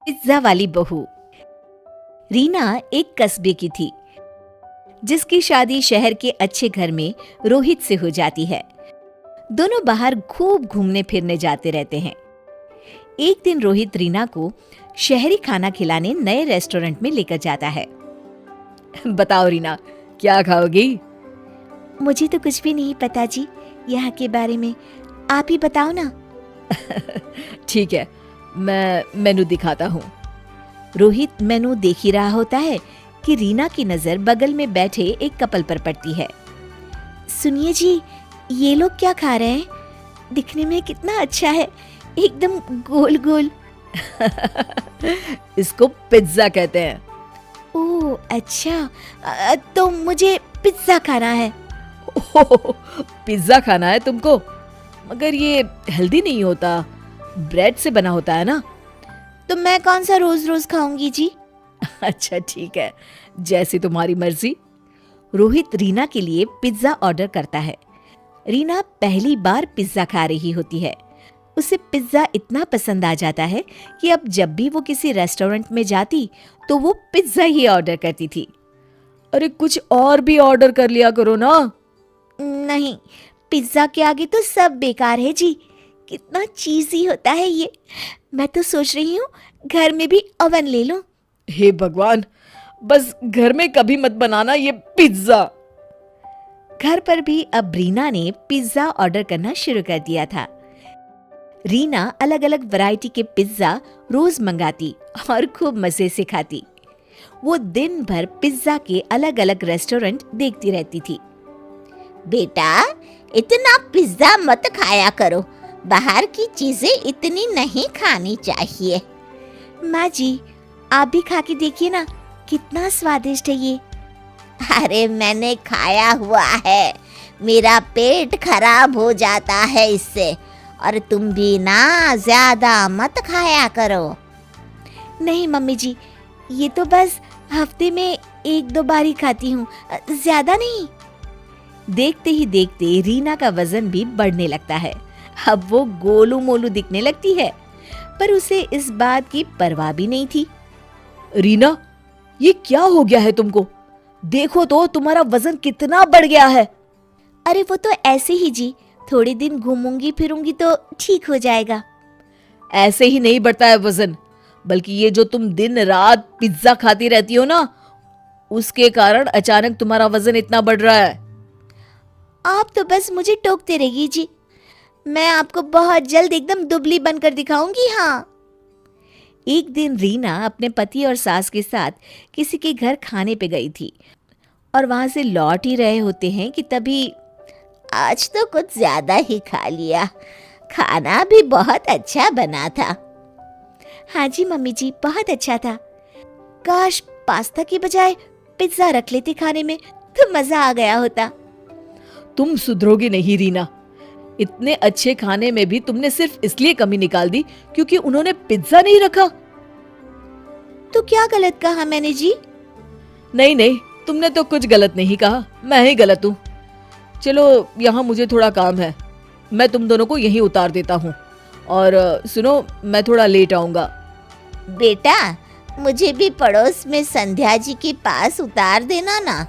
Pizza वाली बहू। रीना एक कस्बे की थी जिसकी शादी शहर के अच्छे घर में रोहित से हो जाती है। दोनों बाहर खूब घूमने फिरने जाते रहते हैं। एक दिन रोहित रीना को शहरी खाना खिलाने नए रेस्टोरेंट में लेकर जाता है। बताओ रीना, क्या खाओगी? मुझे तो कुछ भी नहीं पता जी, यहाँ के बारे में आप ही बताओ ना। ठीक है, मैं मेनू दिखाता हूँ। रोहित मेनू देख ही रहा होता है कि रीना की नजर बगल में बैठे एक कपल पर पड़ती है। सुनिए जी, ये लोग क्या खा रहे हैं? दिखने में कितना अच्छा है, एकदम गोल गोल। इसको पिज्जा कहते हैं। ओह अच्छा, तो मुझे पिज्जा खाना है। ओह, पिज्जा खाना है तुमको? मगर ये हेल्दी नहीं होता, ब्रेड से बना होता है ना। तो मैं कौन सा रोज रोज खाऊंगी जी? अच्छा ठीक है, जैसी तुम्हारी मर्जी। रोहित रीना के लिए पिज्जा ऑर्डर करता है। रीना पहली बार पिज्जा खा रही होती है। उसे पिज्जा इतना पसंद आ जाता है कि अब जब भी वो किसी रेस्टोरेंट में जाती तो वो पिज्जा ही ऑर्डर करती थी। अरे कुछ और भी ऑर्डर कर लिया करो ना। नहीं, पिज्जा के आगे तो सब बेकार है जी, कितना चीजी होता है ये। मैं तो सोच रही हूँ घर में भी ओवन ले लूं। हे भगवान, बस घर में कभी मत बनाना ये पिज्जा। घर पर भी अब रीना ने पिज्जा ऑर्डर करना शुरू कर दिया था। रीना अलग अलग वैरायटी के पिज्जा रोज मंगाती और खूब मजे से खाती। वो दिन भर पिज्जा के अलग अलग रेस्टोरेंट देखती रहती थी। बेटा, इतना पिज्जा मत खाया करो, बाहर की चीजें इतनी नहीं खानी चाहिए। माँ जी, आप भी खा के देखिए ना, कितना स्वादिष्ट है ये। अरे मैंने खाया हुआ है, मेरा पेट खराब हो जाता है इससे, और तुम भी ना ज्यादा मत खाया करो। नहीं मम्मी जी, ये तो बस हफ्ते में 1-2 बार ही खाती हूँ, ज्यादा नहीं। देखते ही देखते रीना का वजन भी बढ़ने लगता है। अब वो गोलू मोलू दिखने लगती है, पर उसे इस बात की परवाह भी नहीं थी। रीना, ये क्या हो गया है तुमको? देखो तो तुम्हारा वजन कितना बढ़ गया है। अरे वो तो ऐसे ही जी, थोड़े दिन घूमूंगी फिरूंगी तो ठीक हो जाएगा। ऐसे ही नहीं बढ़ता है वजन, बल्कि ये जो तुम दिन रात पिज्जा खाती रहती हो ना, उसके कारण अचानक तुम्हारा वजन इतना बढ़ रहा है। आप तो बस मुझे टोकते रहिए जी, मैं आपको बहुत जल्द एकदम दुबली बनकर दिखाऊंगी। हाँ। एक दिन रीना अपने पति और सास के साथ किसी के घर खाने पे गई थी और वहां से लौट ही रहे होते हैं कि तभी आज तो कुछ ज्यादा ही खा लिया, खाना भी बहुत अच्छा बना था। हाँ जी मम्मी जी, बहुत अच्छा था। काश पास्ता की बजाय पिज्जा रख लेती खाने में, तो मजा आ गया होता। तुम सुधरोगी नहीं रीना, इतने अच्छे खाने में भी तुमने सिर्फ इसलिए कमी निकाल दी क्योंकि उन्होंने पिज्जा नहीं रखा। तो क्या गलत कहा मैंने जी? नहीं नहीं, तुमने तो कुछ गलत नहीं कहा, मैं ही गलत हूँ। चलो, यहाँ मुझे थोड़ा काम है, मैं तुम दोनों को यहीं उतार देता हूँ। और सुनो, मैं थोड़ा लेट आऊंगा। बेटा, मुझे भी पड़ोस में संध्या जी के पास उतार देना ना।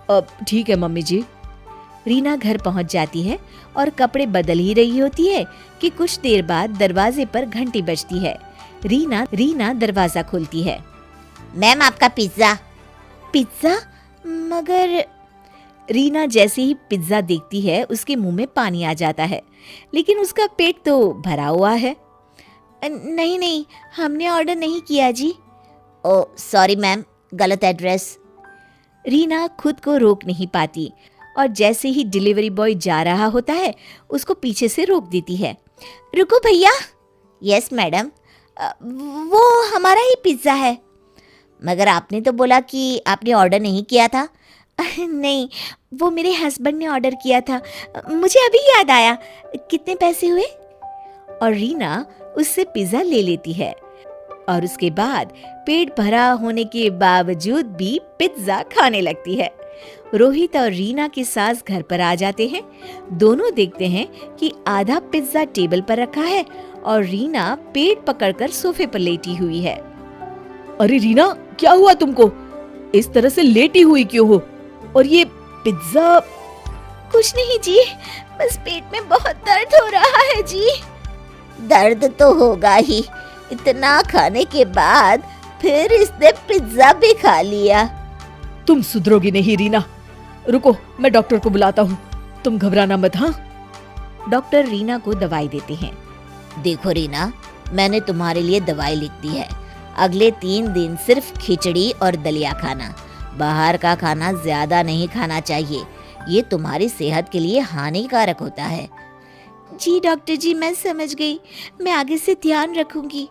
अब ठीक है मम्मी जी। रीना घर पहुंच जाती है और कपड़े बदल ही रही होती है कि कुछ देर बाद दरवाजे पर घंटी बजती है। रीना दरवाजा खोलती है। मैम, आपका पिज्जा। पिज्जा? मगर रीना जैसे ही पिज्जा देखती है उसके मुंह में पानी आ जाता है, लेकिन उसका पेट तो भरा हुआ है। नहीं नहीं, हमने ऑर्डर नहीं किया जी। ओ सॉरी मैम, गलत एड्रेस। रीना खुद को रोक नहीं पाती और जैसे ही डिलीवरी बॉय जा रहा होता है उसको पीछे से रोक देती है। रुको भैया। Yes madam. वो हमारा ही पिज्जा है। मगर आपने तो बोला कि आपने ऑर्डर नहीं किया था। नहीं, वो मेरे हस्बैंड ने ऑर्डर किया था, मुझे अभी याद आया। कितने पैसे हुए? और रीना उससे पिज्जा ले लेती है और उसके बाद पेट भरा होने के बावजूद भी पिज्जा खाने लगती है। रोहित और रीना की सास घर पर आ जाते हैं। दोनों देखते हैं कि आधा पिज्जा टेबल पर रखा है और रीना पेट पकड़कर सोफे पर लेटी हुई है। अरे रीना, क्या हुआ तुमको? इस तरह से लेटी हुई क्यों हो? और ये पिज्जा? कुछ नहीं जी, बस पेट में बहुत दर्द हो रहा है जी। दर्द तो होगा ही, इतना खाने के बाद फिर इसने पिज्जा भी खा लिया। तुम सुधरोगी नहीं रीना। रुको, मैं डॉक्टर को बुलाता हूँ, तुम घबराना मत। हाँ, डॉक्टर रीना को दवाई देते हैं। देखो रीना, मैंने तुम्हारे लिए दवाई लिख दी है। अगले 3 दिन सिर्फ खिचड़ी और दलिया खाना, बाहर का खाना ज्यादा नहीं खाना चाहिए, ये तुम्हारी सेहत के लिए हानिकारक होता है। जी डॉक्टर जी, मैं समझ गई, मैं आगे से ध्यान रखूंगी।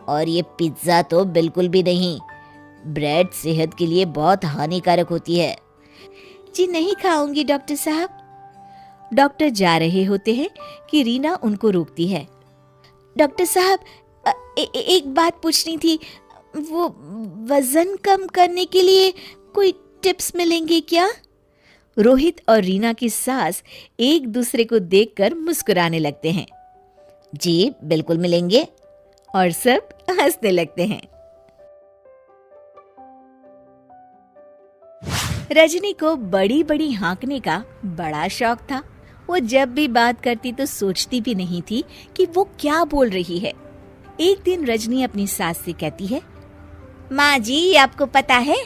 और ये पिज्जा तो बिल्कुल भी नहीं, ब्रेड सेहत के लिए बहुत हानिकारक होती है। जी नहीं खाऊंगी डॉक्टर साहब। डॉक्टर जा रहे होते हैं कि रीना उनको रोकती है। डॉक्टर साहब, एक बात पूछनी थी, वो वजन कम करने के लिए कोई टिप्स मिलेंगे क्या? रोहित और रीना की सास एक दूसरे को देखकर मुस्कुराने लगते हैं। जी बिल्कुल मिलेंगे। और सब हंसने लगते हैं। रजनी को बड़ी बड़ी हाँकने का बड़ा शौक था। वो जब भी बात करती तो सोचती भी नहीं थी कि वो क्या बोल रही है। एक दिन रजनी अपनी सास से कहती है, माँ जी, आपको पता है,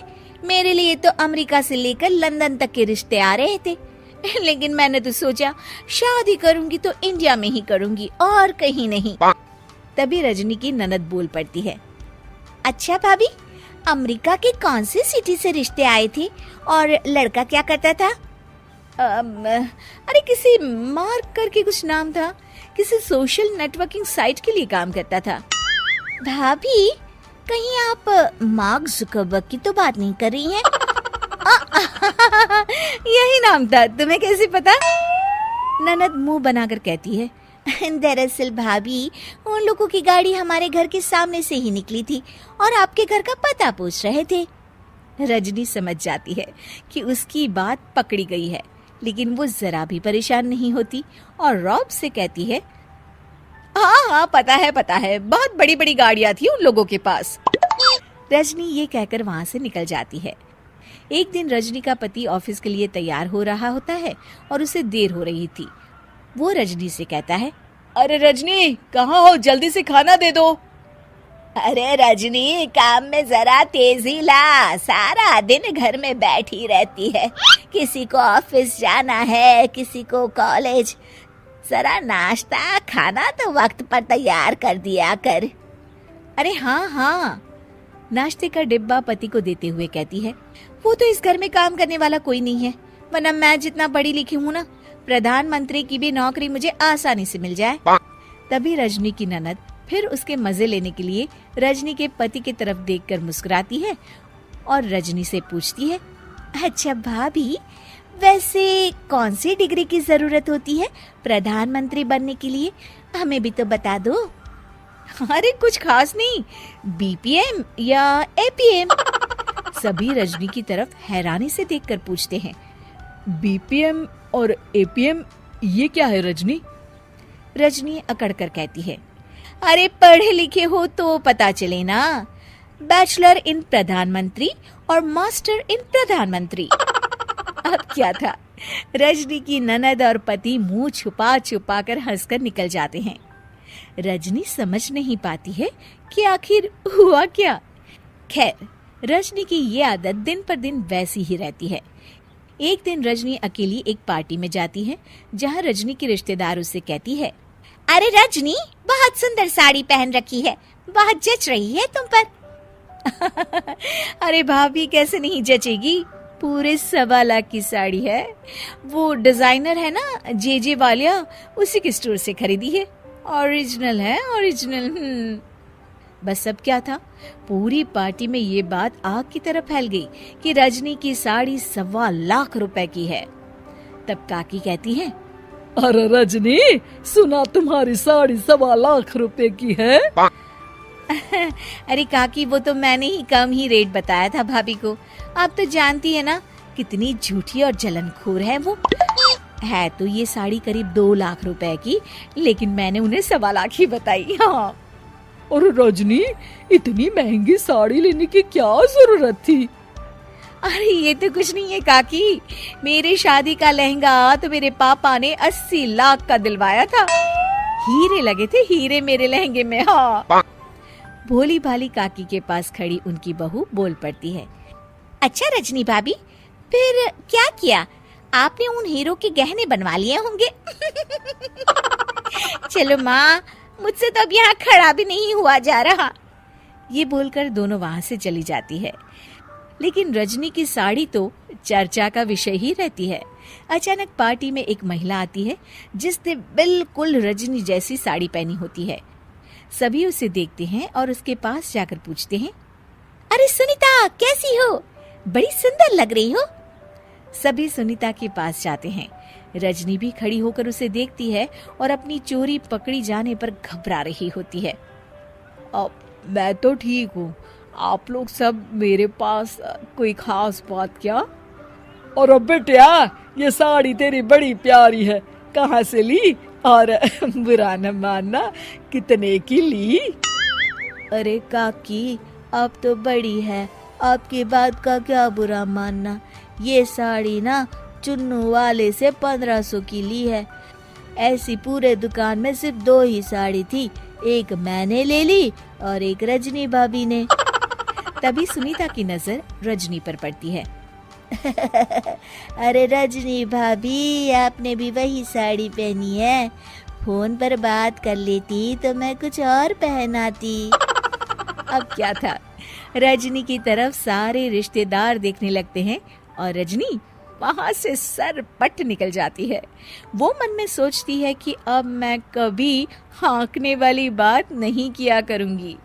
मेरे लिए तो अमेरिका से लेकर लंदन तक के रिश्ते आ रहे थे, लेकिन मैंने तो सोचा शादी करूंगी तो इंडिया में ही करूंगी और कहीं नहीं। तभी रजनी की ननद बोल पड़ती है, अच्छा भाभी, अमेरिका के कौन सी सिटी से रिश्ते आए थे और लड़का क्या करता था? अरे किसी मार्क करके कुछ नाम था, किसी सोशल नेटवर्किंग साइट के लिए काम करता था। भाभी, कहीं आप मार्क जुकरबर्ग की तो बात नहीं कर रही हैं? यही नाम था, तुम्हें कैसे पता? ननद मुंह बनाकर कहती है, दरअसल भाभी, उन लोगों की गाड़ी हमारे घर के सामने से ही निकली थी और आपके घर का पता पूछ रहे थे। रजनी समझ जाती है कि उसकी बात पकड़ी गई है, लेकिन वो जरा भी परेशान नहीं होती और रॉब से कहती है, हाँ पता है, बहुत बड़ी बड़ी गाड़ियां थी उन लोगों के पास। रजनी ये कहकर वहां से निकल जाती है। एक दिन रजनी का पति ऑफिस के लिए तैयार हो रहा होता है और उसे देर हो रही थी। वो रजनी से कहता है, अरे रजनी, कहाँ हो? जल्दी से खाना दे दो। अरे रजनी, काम में जरा तेजी ला, सारा दिन घर में बैठी रहती है, किसी को ऑफिस जाना है, किसी को कॉलेज, जरा नाश्ता खाना तो वक्त पर तैयार कर दिया कर। अरे हाँ, नाश्ते का डिब्बा पति को देते हुए कहती है, वो तो इस घर में काम करने वाला कोई नहीं है, वरना मैं जितना पढ़ी लिखी हूँ ना, प्रधानमंत्री की भी नौकरी मुझे आसानी से मिल जाए। तभी रजनी की ननद फिर उसके मजे लेने के लिए रजनी के पति की तरफ देखकर मुस्कुराती है और रजनी से पूछती है, अच्छा भाभी, वैसे कौन सी डिग्री की जरूरत होती है प्रधानमंत्री बनने के लिए? हमें भी तो बता दो। अरे कुछ खास नहीं, बीपीएम या एपीएम। सभी रजनी की तरफ हैरानी से देखकर पूछते हैं, बीपीएम और एपीएम ये क्या है रजनी? रजनी अकड़ कर कहती है, अरे पढ़े लिखे हो तो पता चले ना, बैचलर इन प्रधानमंत्री और मास्टर इन प्रधानमंत्री। अब क्या था, रजनी की ननद और पति मुंह छुपा छुपा कर हंसकर निकल जाते हैं। रजनी समझ नहीं पाती है कि आखिर हुआ क्या। खैर, रजनी की ये आदत दिन पर दिन वैसी ही रहती है। एक दिन रजनी अकेली एक पार्टी में जाती है, जहाँ रजनी की रिश्तेदार उससे कहती है, अरे रजनी, बहुत सुंदर साड़ी पहन रखी है, बहुत जच रही है तुम पर। अरे भाभी, कैसे नहीं जचेगी, पूरे 1.25 लाख की साड़ी है, वो डिजाइनर है ना जे वालिया, उसी के स्टोर से खरीदी है, ओरिजिनल है, ओरिजिनल। बस अब क्या था, पूरी पार्टी में ये बात आग की तरह फैल गई कि रजनी की साड़ी 1.25 लाख रुपए की है। तब काकी कहती है, अरे रजनी, सुना तुम्हारी साड़ी 1.25 लाख रुपए की है। अरे काकी, वो तो मैंने ही कम ही रेट बताया था भाभी को, आप तो जानती है ना कितनी झूठी और जलनखोर है वो। है तो ये साड़ी करीब 2 लाख रुपए की, लेकिन मैंने उन्हें 1.25 लाख ही बताई। हाँ। और रजनी, इतनी महंगी साड़ी लेने की क्या जरूरत थी? अरे ये तो कुछ नहीं है काकी, मेरे शादी का लहंगा तो मेरे पापा ने 80 लाख का दिलवाया था। हीरे लगे थे, हीरे मेरे लहंगे में। हाँ। भोली भाली काकी के पास खड़ी उनकी बहू बोल पड़ती है, अच्छा रजनी भाभी, फिर क्या किया? आपने उन हीरो के गहने बनवा लिए होंगे। चलो माँ, मुझसे तो अब यहाँ खड़ा भी नहीं हुआ जा रहा। ये बोलकर दोनों वहां से चली जाती है। लेकिन रजनी की साड़ी तो चर्चा का विषय ही रहती है। अचानक पार्टी में एक महिला आती है जिसने बिल्कुल रजनी जैसी साड़ी पहनी होती है। सभी उसे देखते हैं और उसके पास जाकर पूछते हैं, अरे सुनीता, कैसी हो? बड़ी सुंदर लग रही हो। सभी सुनीता के पास जाते हैं। रजनी भी खड़ी होकर उसे देखती है और अपनी चोरी पकड़ी जाने पर घबरा रही होती है। अब मैं तो ठीक हूँ, आप लोग सब मेरे पास कोई खास बात क्या? और अब बेटिया, ये साड़ी तेरी बड़ी प्यारी है, कहाँ से ली? और बुरा न मानना, कितने की ली? अरे काकी, अब तो बड़ी है, आपकी बात का क्या बुरा मानना। ये साड़ी ना चुन्नू वाले से 1500 की ली है। ऐसी पूरे दुकान में सिर्फ 2 ही साड़ी थी, एक मैंने ले ली और एक रजनी भाभी ने। तभी सुनीता की नजर रजनी पर पड़ती है। अरे रजनी भाभी, आपने भी वही साड़ी पहनी है। फोन पर बात कर लेती तो मैं कुछ और पहनाती। अब क्या था, रजनी की तरफ सारे रिश्तेदार देखने लगते हैं और रजनी वहां से सरपट निकल जाती है। वो मन में सोचती है कि अब मैं कभी हाँकने वाली बात नहीं किया करूंगी।